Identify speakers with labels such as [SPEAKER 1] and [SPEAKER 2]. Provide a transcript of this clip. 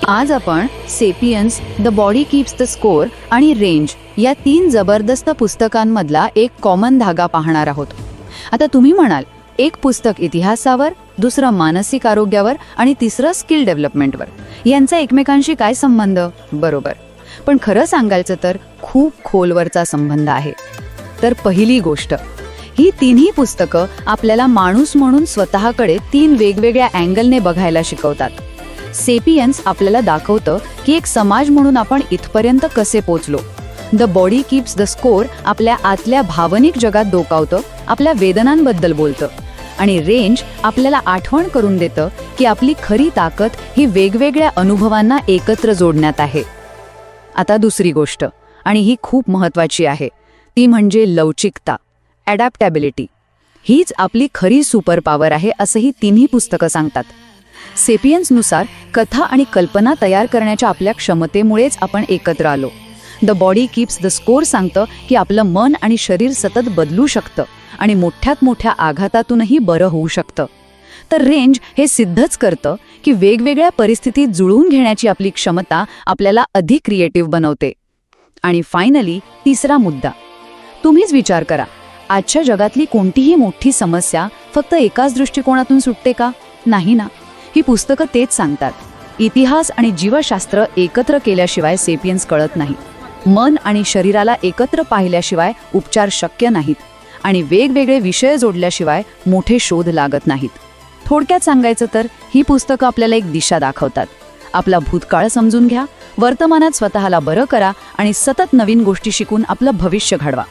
[SPEAKER 1] आज आपण Sapiens, the body keeps the score आणि रेंज या 3 जबरदस्त पुस्तकांमधला एक कॉमन धागा पाहणार आहोत. आता तुम्ही म्हणाल, एक पुस्तक इतिहासावर, दुसरं मानसिक आरोग्यावर आणि तिसरं स्किल डेव्हलपमेंटवर. यांचा एकमेकांशी काय संबंध? बरोबर, पण खरं सांगायचं तर खूप खोलवरचा संबंध आहे. तर पहिली गोष्ट, ही तिन्ही पुस्तकं आपल्याला माणूस म्हणून स्वतःकडे 3 वेगवेगळ्या अँगलने बघायला शिकवतात. सेपियन्स आपल्याला दाखवतं की एक समाज म्हणून आपण इथपर्यंत कसे पोचलो. The body keeps the score आपल्या आतल्या भावनिक जगात डोकावतं, आपल्या वेदनांबद्दल बोलतं. आणि रेंज आपल्याला आठवण करून देतं की आपली खरी ताकद ही वेगवेगळ्या अनुभवांना एकत्र जोडण्यात आहे. आता दुसरी गोष्ट, आणि ही खूप महत्त्वाची आहे, ती म्हणजे लवचिकता, ॲडॅप्टॅबिलिटी. हीच आपली खरी सुपर पॉवर आहे असं ही तिन्ही पुस्तकं सांगतात. सेपियन्सनुसार कथा आणि कल्पना तयार करण्याच्या आपल्या क्षमतेमुळेच आपण एकत्र आलो. The body keeps the score सांगतं की आपलं मन आणि शरीर सतत बदलू शकतं आणि मोठ्यात मोठ्या आघातातूनही बरं होऊ शकतं. तर रेंज हे सिद्धच करतं की वेगवेगळ्या परिस्थितीत जुळवून घेण्याची आपली क्षमता आपल्याला अधिक क्रिएटिव्ह बनवते. आणि फायनली तिसरा मुद्दा, तुम्हीच विचार करा, आजच्या जगातली कोणतीही मोठी समस्या फक्त एकाच दृष्टिकोनातून सुटते का? नाही ना. ही पुस्तकं तेच सांगतात, इतिहास आणि जीवशास्त्र एकत्र केल्याशिवाय सेपियन्स कळत नाही. मन आणि शरीराला एकत्र पाहिल्याशिवाय उपचार शक्य नाहीत. आणि वेगवेगळे विषय जोडल्याशिवाय मोठे शोध लागत नाहीत. थोडक्यात सांगायचं तर ही पुस्तकं आपल्याला एक दिशा दाखवतात. आपला भूतकाळ समजून घ्या, वर्तमानात स्वतःला बरं करा आणि सतत नवीन गोष्टी शिकून आपलं भविष्य घडवा.